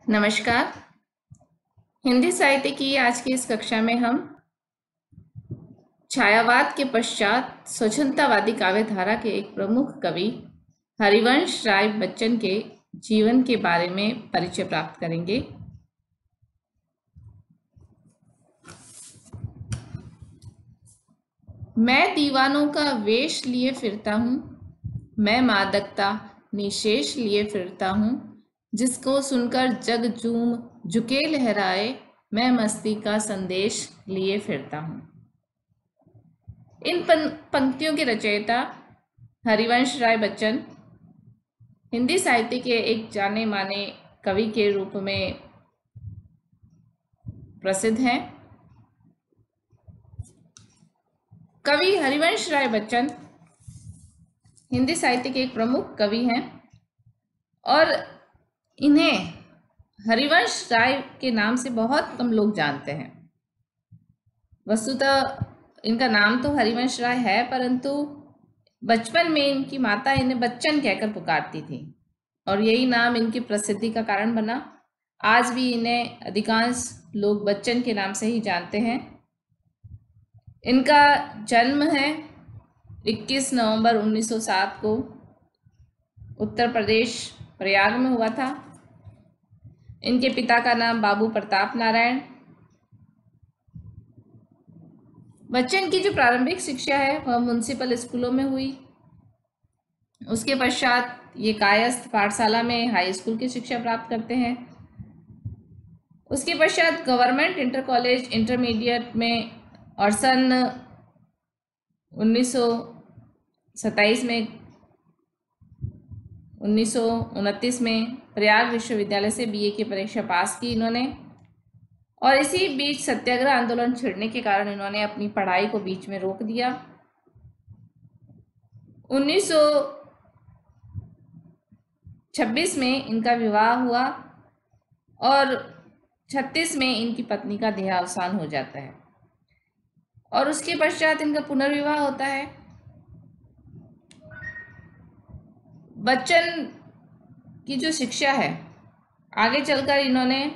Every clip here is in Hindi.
नमस्कार। हिंदी साहित्य की आज की इस कक्षा में हम छायावाद के पश्चात स्वतंत्रतावादी काव्य धारा के एक प्रमुख कवि हरिवंश राय बच्चन के जीवन के बारे में परिचय प्राप्त करेंगे। मैं दीवानों का वेश लिए फिरता हूँ, मैं मादकता निशेष लिए फिरता हूँ, जिसको सुनकर जग झूम झुके लहराए, मैं मस्ती का संदेश लिए फिरता हूँ। इन पंक्तियों के रचयिता हरिवंश राय बच्चन हिंदी साहित्य के एक जाने माने कवि के रूप में प्रसिद्ध हैं। कवि हरिवंश राय बच्चन हिंदी साहित्य के एक प्रमुख कवि हैं और इन्हें हरिवंश राय के नाम से बहुत कम लोग जानते हैं। वस्तुतः इनका नाम तो हरिवंश राय है, परंतु बचपन में इनकी माता इन्हें बच्चन कहकर पुकारती थी और यही नाम इनकी प्रसिद्धि का कारण बना। आज भी इन्हें अधिकांश लोग बच्चन के नाम से ही जानते हैं। इनका जन्म है 21 नवंबर 1907 को उत्तर प्रदेश प्रयाग में हुआ था। इनके पिता का नाम बाबू प्रताप नारायण। बच्चन की जो प्रारंभिक शिक्षा है वह म्युनिसिपल स्कूलों में हुई। उसके पश्चात ये कायस्थ पाठशाला में हाई स्कूल की शिक्षा प्राप्त करते हैं। उसके पश्चात गवर्नमेंट इंटर कॉलेज इंटरमीडिएट में और सन 1929 में प्रयाग विश्वविद्यालय से बीए की परीक्षा पास की इन्होंने। और इसी बीच सत्याग्रह आंदोलन छिड़ने के कारण इन्होंने अपनी पढ़ाई को बीच में रोक दिया। 1926 में इनका विवाह हुआ और 36 में इनकी पत्नी का देहावसान हो जाता है और उसके पश्चात इनका पुनर्विवाह होता है। बच्चन की जो शिक्षा है, आगे चलकर इन्होंने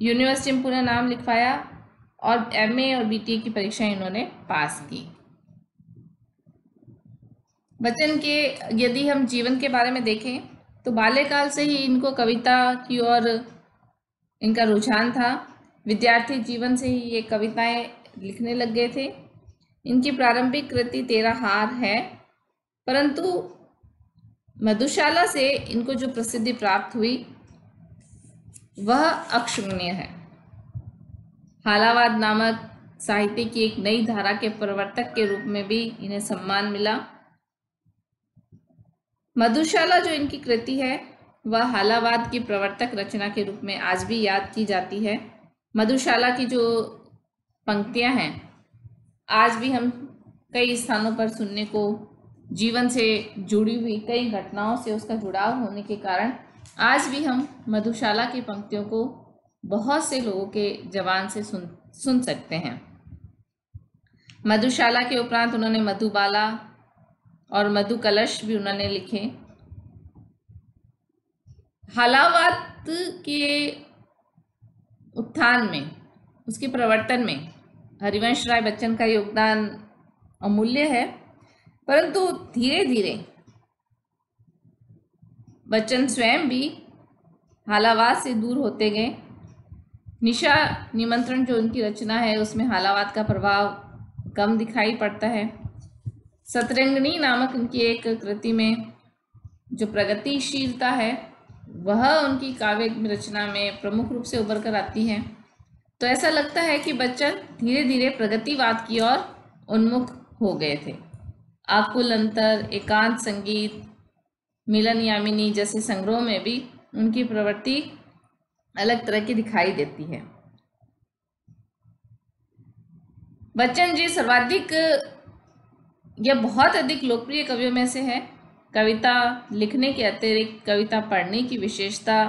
यूनिवर्सिटी में पुनः नाम लिखवाया और एमए और बीटीए की परीक्षा इन्होंने पास की। बच्चन के यदि हम जीवन के बारे में देखें तो बाल्यकाल से ही इनको कविता की ओर इनका रुझान था। विद्यार्थी जीवन से ही ये कविताएं लिखने लग गए थे। इनकी प्रारंभिक कृति 13 हार है, परंतु मधुशाला से इनको जो प्रसिद्धि प्राप्त हुई वह अक्षुण्य है। हालावाद नामक साहित्य की एक नई धारा के प्रवर्तक के रूप में भी इन्हें सम्मान मिला। मधुशाला जो इनकी कृति है वह हालावाद की प्रवर्तक रचना के रूप में आज भी याद की जाती है। मधुशाला की जो पंक्तियां हैं आज भी हम कई स्थानों पर सुनने को, जीवन से जुड़ी हुई कई घटनाओं से उसका जुड़ाव होने के कारण आज भी हम मधुशाला की पंक्तियों को बहुत से लोगों के जबान से सुन सकते हैं। मधुशाला के उपरांत उन्होंने मधुबाला और मधु कलश भी उन्होंने लिखे। हालावाद के उत्थान में, उसके प्रवर्तन में हरिवंश राय बच्चन का योगदान अमूल्य है, परंतु धीरे धीरे बच्चन स्वयं भी हालावाद से दूर होते गए। निशा निमंत्रण जो उनकी रचना है उसमें हालावाद का प्रभाव कम दिखाई पड़ता है। सतरंगिणी नामक उनकी एक कृति में जो प्रगतिशीलता है वह उनकी काव्य रचना में प्रमुख रूप से उभर कर आती है। तो ऐसा लगता है कि बच्चन धीरे धीरे प्रगतिवाद की ओर उन्मुख हो गए थे। आकुल अंतर, एकांत संगीत, मिलन यामिनी जैसे संग्रहों में भी उनकी प्रवृत्ति अलग तरह की दिखाई देती है। बच्चन जी सर्वाधिक या बहुत अधिक लोकप्रिय कवियों में से है। कविता लिखने के अतिरिक्त कविता पढ़ने की विशेषता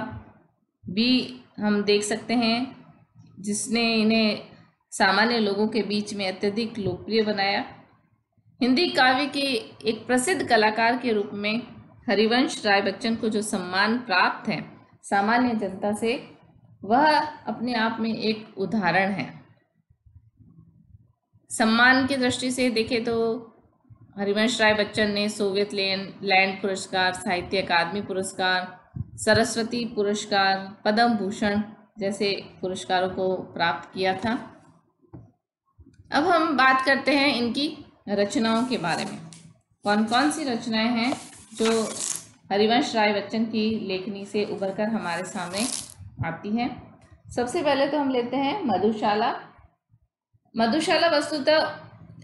भी हम देख सकते हैं, जिसने इन्हें सामान्य लोगों के बीच में अत्यधिक लोकप्रिय बनाया। हिंदी काव्य के एक प्रसिद्ध कलाकार के रूप में हरिवंश राय बच्चन को जो सम्मान प्राप्त है सामान्य जनता से, वह अपने आप में एक उदाहरण है। सम्मान की दृष्टि से देखें तो हरिवंश राय बच्चन ने सोवियत लैंड पुरस्कार, साहित्य अकादमी पुरस्कार, सरस्वती पुरस्कार, पद्म भूषण जैसे पुरस्कारों को प्राप्त किया था। अब हम बात करते हैं इनकी रचनाओं के बारे में। कौन कौन सी रचनाएं हैं जो हरिवंश राय बच्चन की लेखनी से उभरकर हमारे सामने आती हैं। सबसे पहले तो हम लेते हैं मधुशाला। मधुशाला वस्तुतः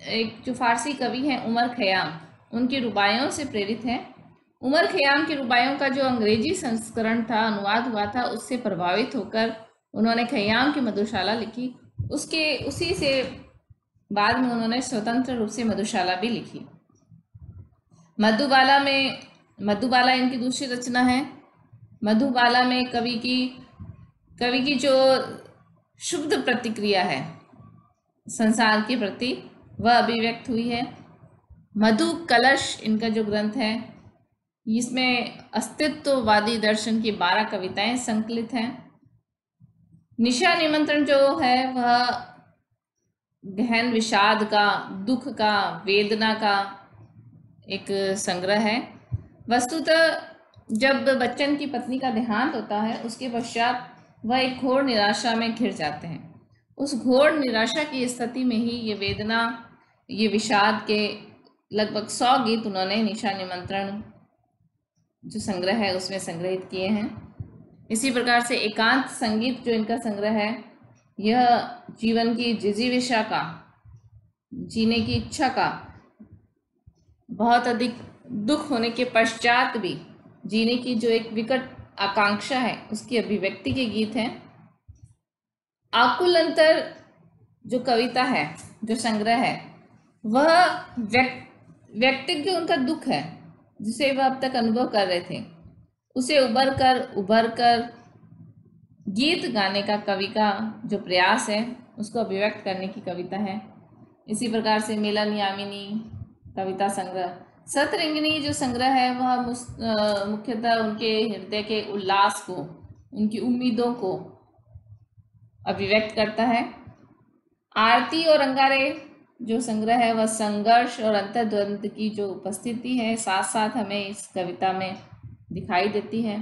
एक जो फारसी कवि हैं उमर खयाम, उनकी रुबाइयों से प्रेरित है। उमर खयाम की रुबाइयों का जो अंग्रेजी संस्करण था, अनुवाद हुआ था, उससे प्रभावित होकर उन्होंने खयाम की मधुशाला लिखी। उसी से बाद में उन्होंने स्वतंत्र रूप से मधुशाला भी लिखी। मधुबाला इनकी दूसरी रचना है। मधुबाला में कवि की जो शुद्ध प्रतिक्रिया है संसार के प्रति वह अभिव्यक्त हुई है। मधु कलश इनका जो ग्रंथ है, इसमें अस्तित्ववादी दर्शन की 12 कविताएं संकलित हैं। निशा निमंत्रण जो है वह गहन विषाद का, दुख का, वेदना का एक संग्रह है। वस्तुतः जब बच्चन की पत्नी का देहांत होता है उसके पश्चात वह एक घोर निराशा में घिर जाते हैं। उस घोर निराशा की स्थिति में ही ये वेदना, ये विषाद के लगभग 100 गीत उन्होंने निशा निमंत्रण जो संग्रह है उसमें संग्रहित किए हैं। इसी प्रकार से एकांत संगीत जो इनका संग्रह है, यह जीवन की जिजीविषा का, जीने की इच्छा का, बहुत अधिक दुख होने के पश्चात भी जीने की जो एक विकट आकांक्षा है उसकी अभिव्यक्ति के गीत हैं। आकुल अंतर जो कविता है, जो संग्रह है, वह व्यक्तिगत जो उनका दुख है जिसे वह अब तक अनुभव कर रहे थे, उसे उभर कर गीत गाने का कवि का जो प्रयास है उसको अभिव्यक्त करने की कविता है। इसी प्रकार से मिलन यामिनी कविता संग्रह, सतरंगिनी जो संग्रह है वह मुख्यतः उनके हृदय के उल्लास को, उनकी उम्मीदों को अभिव्यक्त करता है। आरती और अंगारे जो संग्रह है वह संघर्ष और अंतर्द्वंद की जो उपस्थिति है साथ साथ हमें इस कविता में दिखाई देती है।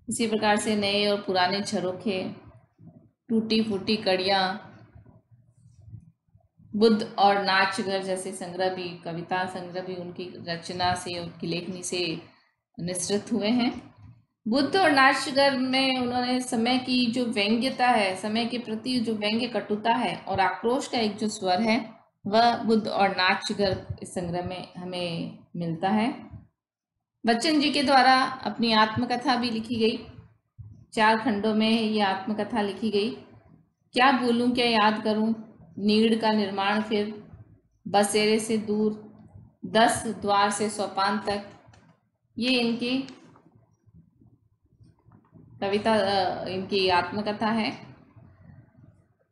इसी प्रकार से नए और पुराने झरोखे, टूटी फूटी कड़ियाँ, बुद्ध और नाचगर जैसे संग्रह भी, कविता संग्रह भी उनकी रचना से, उनकी लेखनी से निसृत हुए हैं। बुद्ध और नाचगर में उन्होंने समय की जो व्यंग्यता है, समय के प्रति जो व्यंग्य कटुता है और आक्रोश का एक जो स्वर है, वह बुद्ध और नाचगर इस संग्रह में हमें मिलता है। बच्चन जी के द्वारा अपनी आत्मकथा भी लिखी गई, 4 खंडों में ये आत्मकथा लिखी गई। क्या बोलूं क्या याद करूं, नीड़ का निर्माण, फिर बसेरे से दूर, 10 द्वार से सोपान तक, ये इनकी कविता, इनकी आत्मकथा है।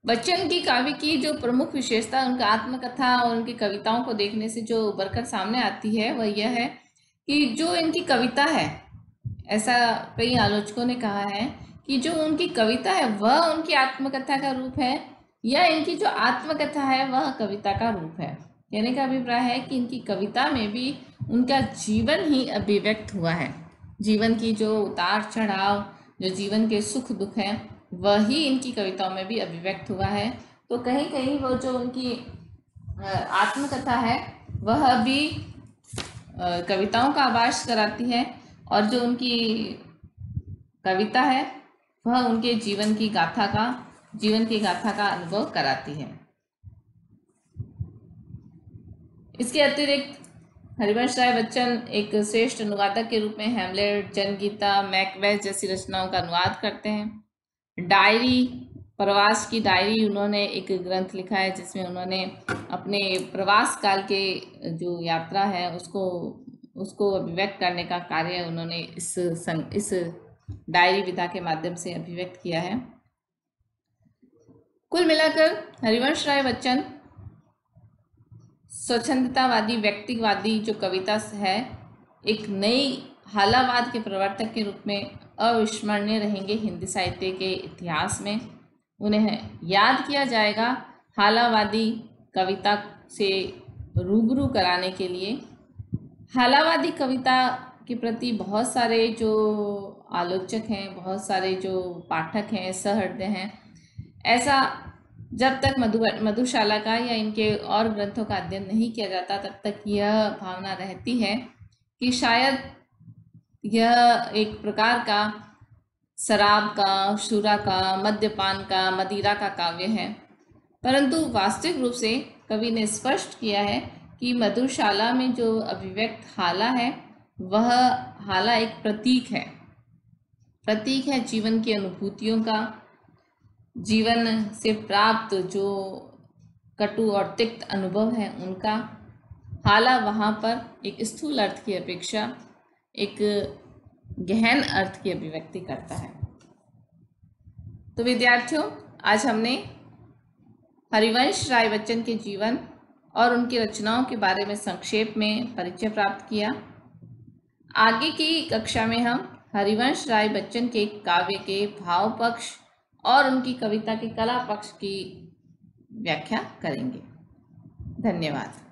बच्चन की काव्य की जो प्रमुख विशेषता उनका आत्मकथा और उनकी कविताओं को देखने से जो उभरकर सामने आती है वह यह है कि जो इनकी कविता है, ऐसा कई आलोचकों ने कहा है कि जो उनकी कविता है वह उनकी आत्मकथा का रूप है या इनकी जो आत्मकथा है वह कविता का रूप है। कहने का अभिप्राय है कि इनकी कविता में भी उनका जीवन ही अभिव्यक्त हुआ है। जीवन की जो उतार चढ़ाव, जो जीवन के सुख दुख हैं, वही इनकी कविताओं में भी अभिव्यक्त हुआ है। तो कहीं कहीं वो जो उनकी आत्मकथा है वह भी कविताओं का आभास कराती है और जो उनकी कविता है वह उनके जीवन की गाथा का अनुभव कराती है। इसके अतिरिक्त हरिवंश राय बच्चन एक श्रेष्ठ अनुवादक के रूप में हैमलेट, जनगीता, मैकबेथ जैसी रचनाओं का अनुवाद करते हैं। डायरी, प्रवास की डायरी, उन्होंने एक ग्रंथ लिखा है जिसमें उन्होंने अपने प्रवास काल के जो यात्रा है उसको अभिव्यक्त करने का कार्य उन्होंने इस डायरी विधा के माध्यम से अभिव्यक्त किया है। कुल मिलाकर हरिवंश राय बच्चन स्वच्छंदतावादी, व्यक्तिवादी जो कविता है, एक नई हालावाद के प्रवर्तक के रूप में अविस्मरणीय रहेंगे हिंदी साहित्य के इतिहास में। उन्हें याद किया जाएगा हालावादी कविता से रूबरू कराने के लिए। हालावादी कविता के प्रति बहुत सारे जो आलोचक हैं, बहुत सारे जो पाठक हैं, सहृदय हैं, ऐसा जब तक मधुशाला का या इनके और ग्रंथों का अध्ययन नहीं किया जाता तब तक यह भावना रहती है कि शायद यह एक प्रकार का शराब का, शूरा का, मद्यपान का, मदिरा का काव्य है। परंतु वास्तविक रूप से कवि ने स्पष्ट किया है कि मधुशाला में जो अभिव्यक्त हाला है वह हाला एक प्रतीक है जीवन की अनुभूतियों का, जीवन से प्राप्त जो कटु और तिक्त अनुभव है उनका। हाला वहाँ पर एक स्थूल अर्थ की अपेक्षा एक गहन अर्थ की अभिव्यक्ति करता है। तो विद्यार्थियों, आज हमने हरिवंश राय बच्चन के जीवन और उनकी रचनाओं के बारे में संक्षेप में परिचय प्राप्त किया। आगे की कक्षा में हम हरिवंश राय बच्चन के काव्य के भाव पक्ष और उनकी कविता के कला पक्ष की व्याख्या करेंगे। धन्यवाद।